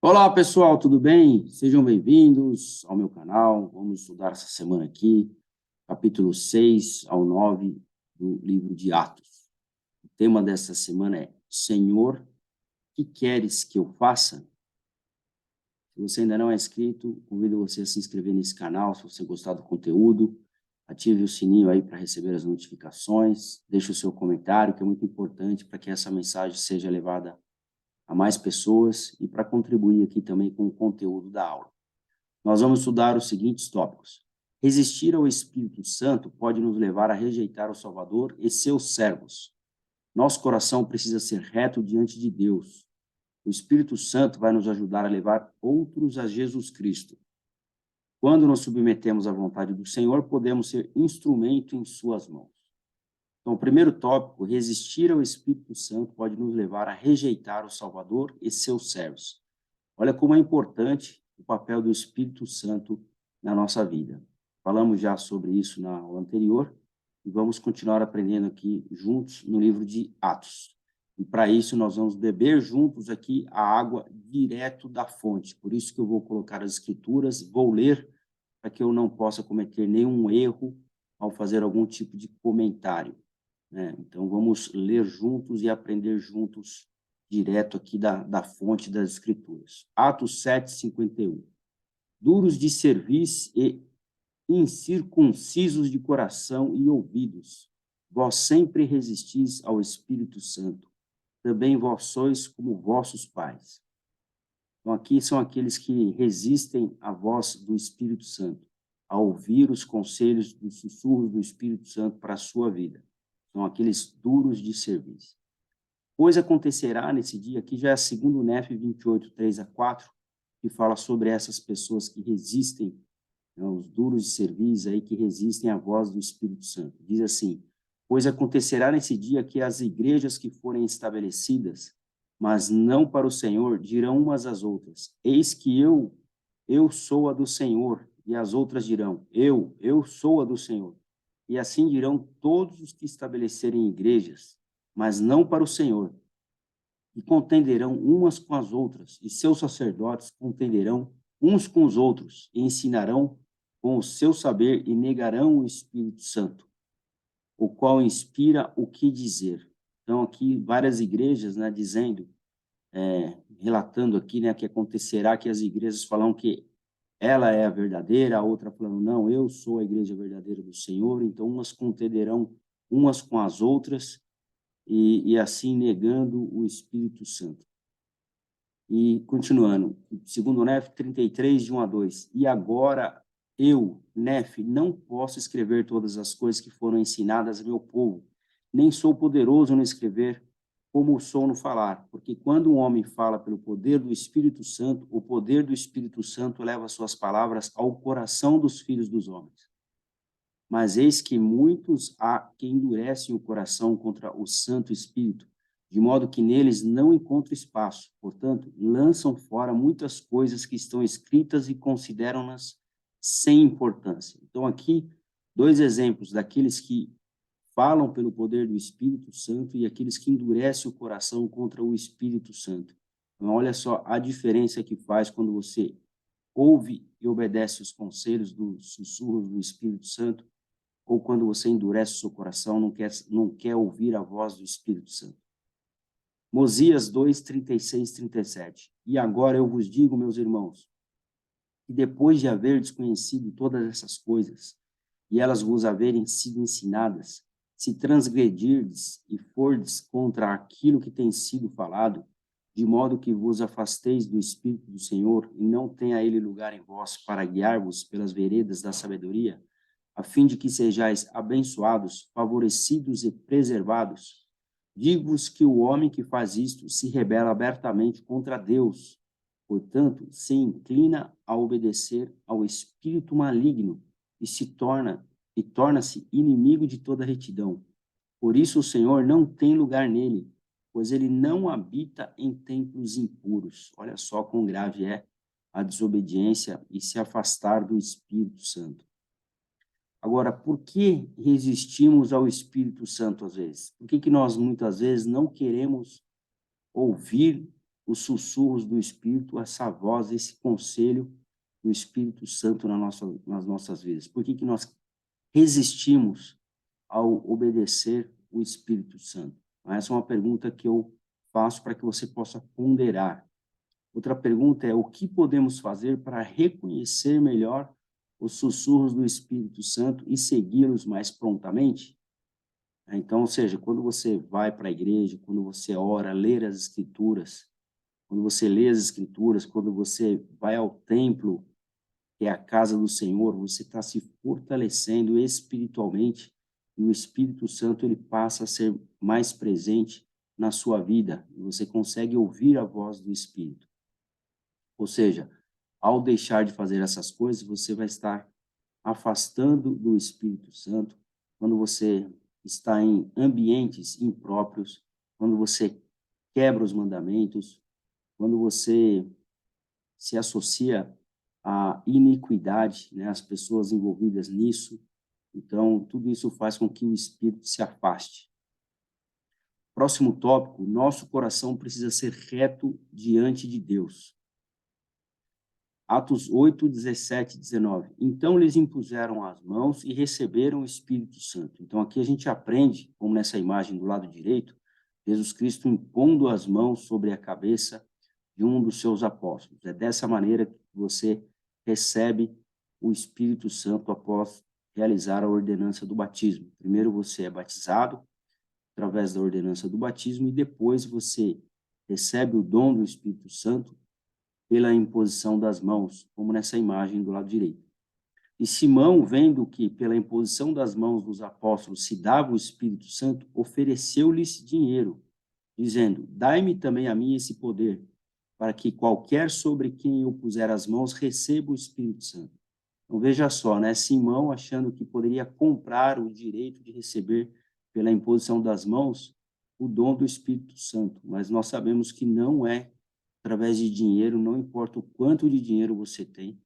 Olá, pessoal, tudo bem? Sejam bem-vindos ao meu canal. Vamos estudar essa semana aqui, capítulo 6 ao 9 do livro de Atos. O tema dessa semana é: Senhor, que queres que eu faça? Se você ainda não é inscrito, convido você a se inscrever nesse canal, se você gostar do conteúdo. Ative o sininho aí para receber as notificações. Deixe o seu comentário, que é muito importante para que essa mensagem seja levada a mais pessoas e para contribuir aqui também com o conteúdo da aula. Nós vamos estudar os seguintes tópicos. Resistir ao Espírito Santo pode nos levar a rejeitar o Salvador e seus servos. Nosso coração precisa ser reto diante de Deus. O Espírito Santo vai nos ajudar a levar outros a Jesus Cristo. Quando nos submetemos à vontade do Senhor, podemos ser instrumento em suas mãos. Então, o primeiro tópico, resistir ao Espírito Santo pode nos levar a rejeitar o Salvador e seus servos. Olha como é importante o papel do Espírito Santo na nossa vida. Falamos já sobre isso na aula anterior e vamos continuar aprendendo aqui juntos no livro de Atos. E para isso nós vamos beber juntos aqui a água direto da fonte. Por isso que eu vou colocar as escrituras, vou ler para que eu não possa cometer nenhum erro ao fazer algum tipo de comentário, né? Então vamos ler juntos e aprender juntos direto aqui da fonte das Escrituras. Atos 7:51. Duros de cerviz e incircuncisos de coração e ouvidos, vós sempre resistis ao Espírito Santo. Também vós sois como vossos pais. Então, aqui são aqueles que resistem à voz do Espírito Santo, a ouvir os conselhos, dos sussurros do Espírito Santo para a sua vida. São aqueles duros de cerviz. Pois acontecerá nesse dia, aqui já é segundo Nef 28, 3-4, que fala sobre essas pessoas que resistem, né, os duros de cerviz aí que resistem à voz do Espírito Santo. Diz assim: pois acontecerá nesse dia que as igrejas que forem estabelecidas, mas não para o Senhor, dirão umas às outras: eis que eu sou a do Senhor, e as outras dirão: eu sou a do Senhor. E assim dirão todos os que estabelecerem igrejas, mas não para o Senhor, e contenderão umas com as outras, e seus sacerdotes contenderão uns com os outros, e ensinarão com o seu saber, e negarão o Espírito Santo, o qual inspira o que dizer. Então, aqui, várias igrejas, né, dizendo, relatando aqui, né, que acontecerá que as igrejas falam que ela é a verdadeira, a outra falando, não, eu sou a igreja verdadeira do Senhor, então umas contenderão umas com as outras, e assim negando o Espírito Santo. E continuando, segundo Nef 33, de 1-2, e agora eu, Nef, não posso escrever todas as coisas que foram ensinadas ao meu povo, nem sou poderoso no escrever como sou no falar, porque quando um homem fala pelo poder do Espírito Santo, o poder do Espírito Santo leva suas palavras ao coração dos filhos dos homens. Mas eis que muitos há que endurecem o coração contra o Santo Espírito, de modo que neles não encontra espaço. Portanto, lançam fora muitas coisas que estão escritas e consideram-nas sem importância. Então, aqui, dois exemplos daqueles que falam pelo poder do Espírito Santo e aqueles que endurecem o coração contra o Espírito Santo. Então, olha só a diferença que faz quando você ouve e obedece os conselhos dos sussurros do Espírito Santo, ou quando você endurece o seu coração, não quer ouvir a voz do Espírito Santo. Mosias 2, 36, 37. E agora eu vos digo, meus irmãos, que depois de haver desconhecido todas essas coisas, e elas vos haverem sido ensinadas, se transgredirdes e fordes contra aquilo que tem sido falado, de modo que vos afasteis do Espírito do Senhor, e não tenha ele lugar em vós para guiar-vos pelas veredas da sabedoria, a fim de que sejais abençoados, favorecidos e preservados. Digo-vos que o homem que faz isto se rebela abertamente contra Deus. Portanto, se inclina a obedecer ao espírito maligno e torna-se inimigo de toda retidão. Por isso o Senhor não tem lugar nele, pois ele não habita em templos impuros. Olha só quão grave é a desobediência e se afastar do Espírito Santo. Agora, por que resistimos ao Espírito Santo às vezes? Por que nós muitas vezes não queremos ouvir os sussurros do Espírito, essa voz, esse conselho do Espírito Santo nas nossas vidas? Por que nós resistimos ao obedecer o Espírito Santo? Essa é uma pergunta que eu faço para que você possa ponderar. Outra pergunta é: o que podemos fazer para reconhecer melhor os sussurros do Espírito Santo e segui-los mais prontamente? Então, ou seja, quando você vai para a igreja, quando você ora, ler as Escrituras, quando você lê as Escrituras, quando você vai ao templo, que é a casa do Senhor, você está se fortalecendo espiritualmente e o Espírito Santo ele passa a ser mais presente na sua vida e você consegue ouvir a voz do Espírito. Ou seja, ao deixar de fazer essas coisas, você vai estar afastando do Espírito Santo. Quando você está em ambientes impróprios, quando você quebra os mandamentos, quando você se associa à iniquidade, né, as pessoas envolvidas nisso. Então, tudo isso faz com que o Espírito se afaste. Próximo tópico: nosso coração precisa ser reto diante de Deus. Atos 8, 17 e 19. Então, lhes impuseram as mãos e receberam o Espírito Santo. Então, aqui a gente aprende, como nessa imagem do lado direito, Jesus Cristo impondo as mãos sobre a cabeça de um dos seus apóstolos. É dessa maneira que você recebe o Espírito Santo após realizar a ordenança do batismo. Primeiro você é batizado através da ordenança do batismo e depois você recebe o dom do Espírito Santo pela imposição das mãos, como nessa imagem do lado direito. E Simão, vendo que pela imposição das mãos dos apóstolos se dava o Espírito Santo, ofereceu-lhes dinheiro, dizendo: dai-me também a mim esse poder, para que qualquer sobre quem eu puser as mãos receba o Espírito Santo. Então veja só, né? Simão achando que poderia comprar o direito de receber pela imposição das mãos o dom do Espírito Santo, mas nós sabemos que não é através de dinheiro, não importa o quanto de dinheiro você tem,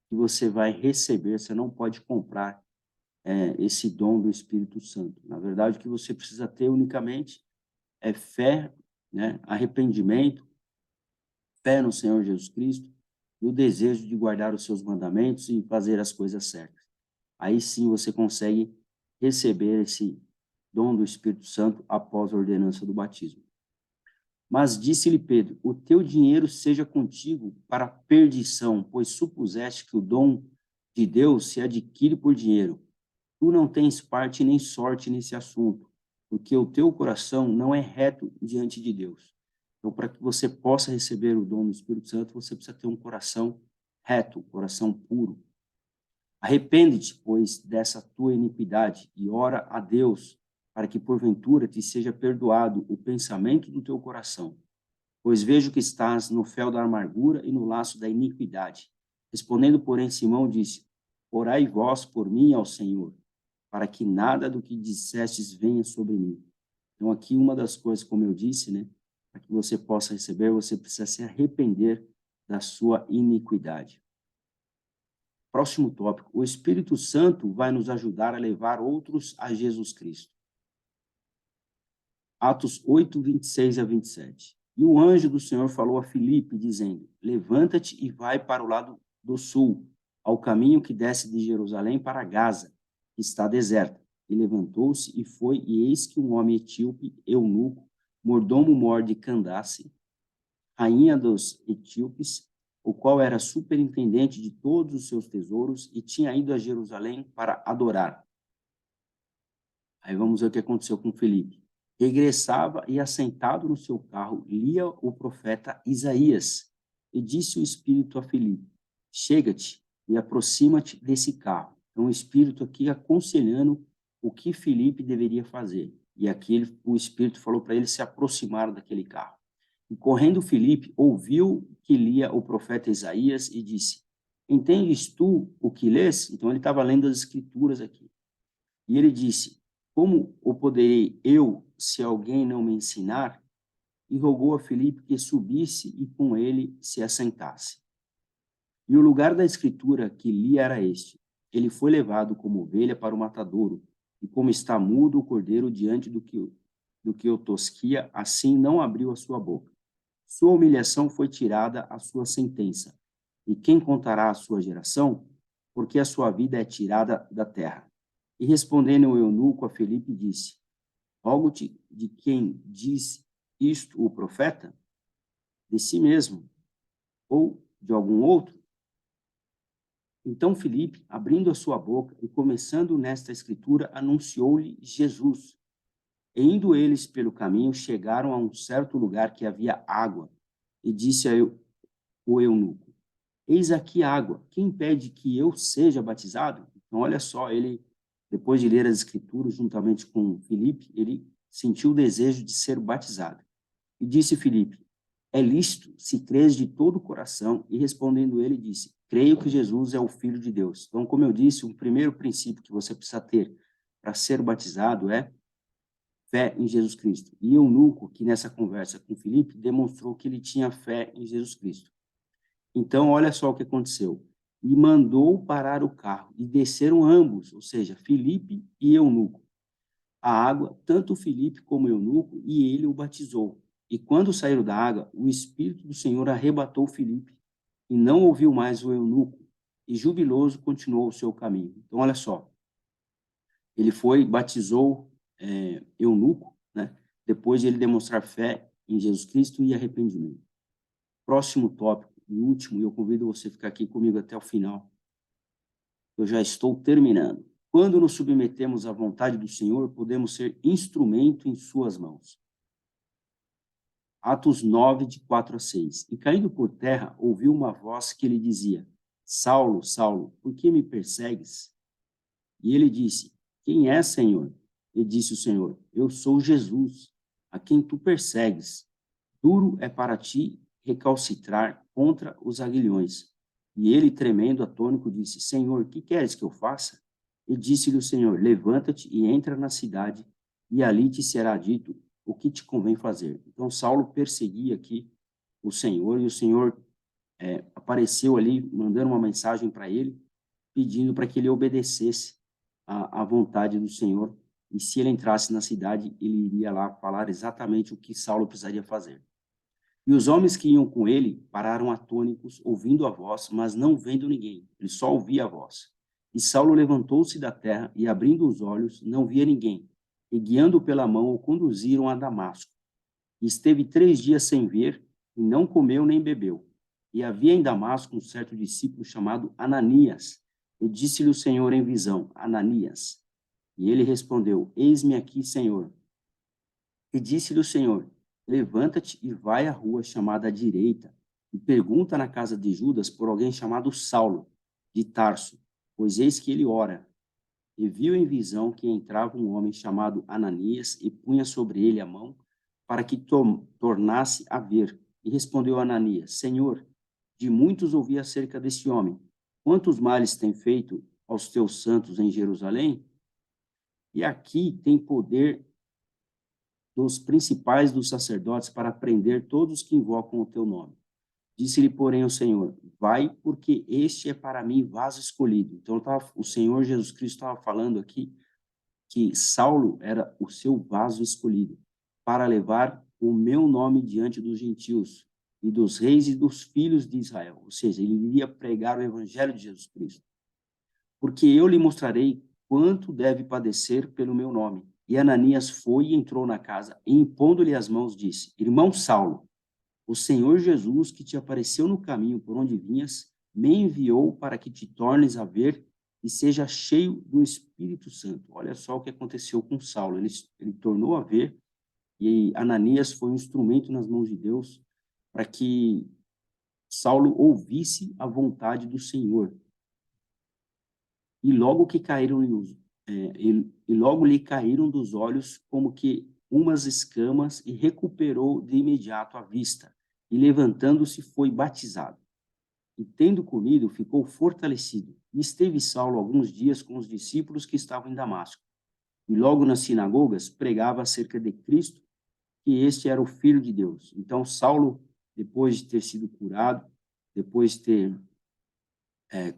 que você vai receber, você não pode comprar esse dom do Espírito Santo. Na verdade, o que você precisa ter unicamente é fé, né, arrependimento, fé no Senhor Jesus Cristo e o desejo de guardar os seus mandamentos e fazer as coisas certas. Aí sim você consegue receber esse dom do Espírito Santo após a ordenança do batismo. Mas disse-lhe Pedro: o teu dinheiro seja contigo para perdição, pois supuseste que o dom de Deus se adquire por dinheiro. Tu não tens parte nem sorte nesse assunto, porque o teu coração não é reto diante de Deus. Então, para que você possa receber o dom do Espírito Santo, você precisa ter um coração reto, um coração puro. Arrepende-te, pois, dessa tua iniquidade e ora a Deus, para que porventura te seja perdoado o pensamento do teu coração. Pois vejo que estás no fel da amargura e no laço da iniquidade. Respondendo, porém, Simão disse: orai vós por mim ao Senhor, para que nada do que dissestes venha sobre mim. Então, aqui uma das coisas, como eu disse, né, para que você possa receber, você precisa se arrepender da sua iniquidade. Próximo tópico: o Espírito Santo vai nos ajudar a levar outros a Jesus Cristo. Atos 8, 26 a 27. E o anjo do Senhor falou a Filipe, dizendo: levanta-te e vai para o lado do sul, ao caminho que desce de Jerusalém para Gaza, que está deserta. E levantou-se e foi, e eis que um homem etíope, eunuco, mordomo-mor de Candace, rainha dos etíopes, o qual era superintendente de todos os seus tesouros, e tinha ido a Jerusalém para adorar. Aí vamos ver o que aconteceu com Filipe. Regressava e, assentado no seu carro, lia o profeta Isaías. E disse o Espírito a Filipe: chega-te e aproxima-te desse carro. Então, o Espírito aqui aconselhando o que Filipe deveria fazer. E aqui o Espírito falou para ele se aproximar daquele carro. E correndo Filipe, ouviu que lia o profeta Isaías e disse: entendes tu o que lês? Então, ele estava lendo as Escrituras aqui. E ele disse: como o poderei eu, se alguém não me ensinar? E rogou a Filipe que subisse e com ele se assentasse. E o lugar da escritura que li era este: ele foi levado como ovelha para o matadouro, e como está mudo o cordeiro diante do que o tosquia, assim não abriu a sua boca. Sua humilhação foi tirada a sua sentença. E quem contará a sua geração? Porque a sua vida é tirada da terra. E respondendo o eunuco a Filipe, disse: Rogo-te de quem diz isto o profeta? De si mesmo, ou de algum outro? Então Filipe, abrindo a sua boca e começando nesta escritura, anunciou-lhe Jesus. E indo eles pelo caminho, chegaram a um certo lugar que havia água, e disse o eunuco: Eis aqui água, quem impede que eu seja batizado? Então, olha só, ele, depois de ler as escrituras, juntamente com Filipe, ele sentiu o desejo de ser batizado. E disse Filipe: É lícito, se crês de todo o coração. E respondendo ele, disse: Creio que Jesus é o Filho de Deus. Então, como eu disse, o primeiro princípio que você precisa ter para ser batizado é fé em Jesus Cristo. E eunuco, que nessa conversa com Filipe, demonstrou que ele tinha fé em Jesus Cristo. Então, olha só o que aconteceu. E mandou parar o carro, e desceram ambos, ou seja, Filipe e eunuco. A água, tanto Filipe como eunuco, e ele o batizou. E quando saíram da água, o Espírito do Senhor arrebatou Filipe, e não ouviu mais o eunuco, e jubiloso continuou o seu caminho. Então, olha só, ele foi, batizou eunuco, né? Depois de ele demonstrar fé em Jesus Cristo e arrependimento. Próximo tópico, e último, e eu convido você a ficar aqui comigo até o final. Eu já estou terminando. Quando nos submetemos à vontade do Senhor, podemos ser instrumento em suas mãos. Atos 9, de 4 a 6. E caindo por terra, ouviu uma voz que lhe dizia: Saulo, Saulo, por que me persegues? E ele disse: Quem é, Senhor? E disse o Senhor: Eu sou Jesus, a quem tu persegues. Duro é para ti recalcitrar contra os aguilhões. E ele, tremendo, atônico, disse: Senhor, que queres que eu faça? E disse-lhe o Senhor: Levanta-te e entra na cidade, e ali te será dito o que te convém fazer. Então, Saulo perseguia aqui o Senhor, e o Senhor apareceu ali, mandando uma mensagem para ele, pedindo para que ele obedecesse à vontade do Senhor, e se ele entrasse na cidade, ele iria lá falar exatamente o que Saulo precisaria fazer. E os homens que iam com ele pararam atônitos, ouvindo a voz, mas não vendo ninguém. Ele só ouvia a voz. E Saulo levantou-se da terra e, abrindo os olhos, não via ninguém. E, guiando-o pela mão, o conduziram a Damasco. E esteve 3 dias sem ver, e não comeu nem bebeu. E havia em Damasco um certo discípulo chamado Ananias. E disse-lhe o Senhor em visão: Ananias. E ele respondeu: Eis-me aqui, Senhor. E disse-lhe o Senhor: Levanta-te e vai à rua chamada à direita, e pergunta na casa de Judas por alguém chamado Saulo, de Tarso, pois eis que ele ora. E viu em visão que entrava um homem chamado Ananias e punha sobre ele a mão, para que tornasse a ver. E respondeu Ananias: Senhor, de muitos ouvi acerca deste homem. Quantos males tem feito aos teus santos em Jerusalém? E aqui tem poder dos principais dos sacerdotes para prender todos que invocam o teu nome. Disse-lhe, porém, o Senhor: Vai, porque este é para mim vaso escolhido. Então, o Senhor Jesus Cristo estava falando aqui que Saulo era o seu vaso escolhido para levar o meu nome diante dos gentios e dos reis e dos filhos de Israel. Ou seja, ele iria pregar o evangelho de Jesus Cristo. Porque eu lhe mostrarei quanto deve padecer pelo meu nome. E Ananias foi e entrou na casa, e impondo-lhe as mãos, disse: Irmão Saulo, o Senhor Jesus, que te apareceu no caminho por onde vinhas, me enviou para que te tornes a ver e seja cheio do Espírito Santo. Olha só o que aconteceu com Saulo. Ele tornou a ver, e Ananias foi um instrumento nas mãos de Deus para que Saulo ouvisse a vontade do Senhor. E logo que caíram e logo lhe caíram dos olhos como que umas escamas, e recuperou de imediato a vista, e levantando-se foi batizado. E tendo comido, ficou fortalecido. E esteve Saulo alguns dias com os discípulos que estavam em Damasco. E logo nas sinagogas pregava acerca de Cristo, que este era o Filho de Deus. Então Saulo, depois de ter sido curado, depois de ter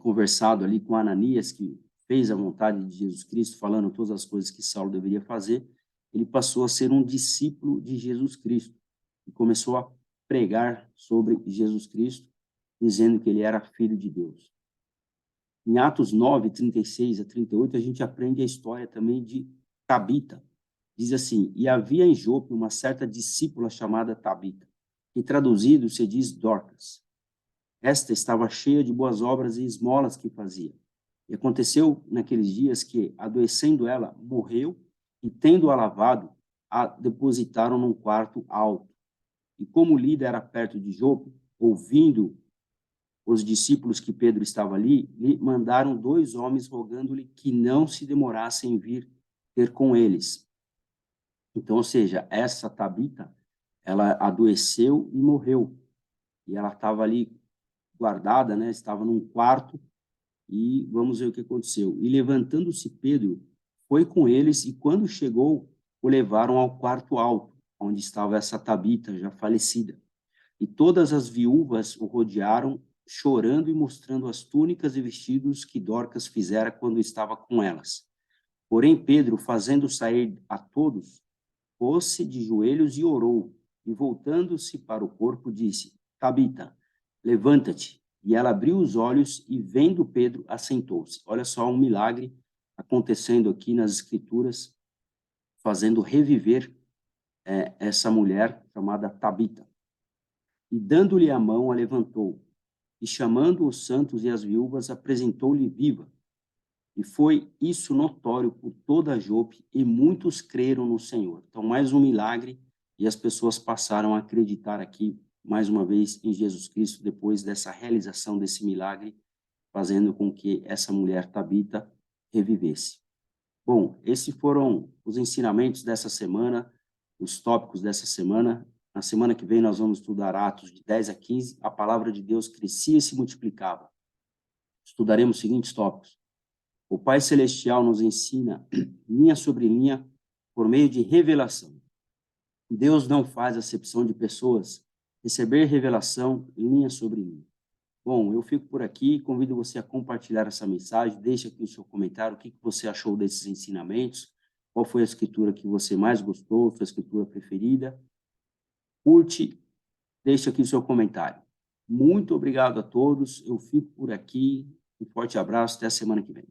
conversado ali com Ananias, que fez a vontade de Jesus Cristo, falando todas as coisas que Saulo deveria fazer, ele passou a ser um discípulo de Jesus Cristo e começou a pregar sobre Jesus Cristo, dizendo que ele era filho de Deus. Em Atos 9, 36 a 38, a gente aprende a história também de Tabita. Diz assim: e havia em Jope uma certa discípula chamada Tabita, que traduzido se diz Dorcas. Esta estava cheia de boas obras e esmolas que fazia. E aconteceu naqueles dias que, adoecendo ela, morreu, e tendo-a lavado, a depositaram num quarto alto. E como Lida era perto de Jope, ouvindo os discípulos que Pedro estava ali, lhe mandaram 2 homens rogando-lhe que não se demorasse em vir ter com eles. Então, ou seja, essa Tabita, ela adoeceu e morreu. E ela estava ali guardada, né? Estava num quarto, e vamos ver o que aconteceu. E levantando-se Pedro, foi com eles, e quando chegou, o levaram ao quarto alto, onde estava essa Tabita, já falecida. E todas as viúvas o rodearam, chorando e mostrando as túnicas e vestidos que Dorcas fizera quando estava com elas. Porém, Pedro, fazendo sair a todos, pôs-se de joelhos e orou, e voltando-se para o corpo, disse: Tabita, levanta-te. E ela abriu os olhos e, vendo Pedro, assentou-se. Olha só um milagre acontecendo aqui nas Escrituras, fazendo reviver essa mulher chamada Tabita. E, dando-lhe a mão, a levantou. E, chamando os santos e as viúvas, apresentou-lhe viva. E foi isso notório por toda a Jope, e muitos creram no Senhor. Então, mais um milagre, e as pessoas passaram a acreditar aqui, mais uma vez, em Jesus Cristo, depois dessa realização desse milagre, fazendo com que essa mulher Tabita revivesse. Bom, esses foram os ensinamentos dessa semana, os tópicos dessa semana. Na semana que vem nós vamos estudar Atos de 10 a 15. A palavra de Deus crescia e se multiplicava. Estudaremos os seguintes tópicos. O Pai Celestial nos ensina linha sobre linha por meio de revelação. Deus não faz acepção de pessoas. Receber revelação linha sobre linha. Bom, eu fico por aqui, convido você a compartilhar essa mensagem, deixe aqui o seu comentário, o que você achou desses ensinamentos, qual foi a escritura que você mais gostou, sua escritura preferida. Curte, deixe aqui o seu comentário. Muito obrigado a todos, eu fico por aqui, um forte abraço, até a semana que vem.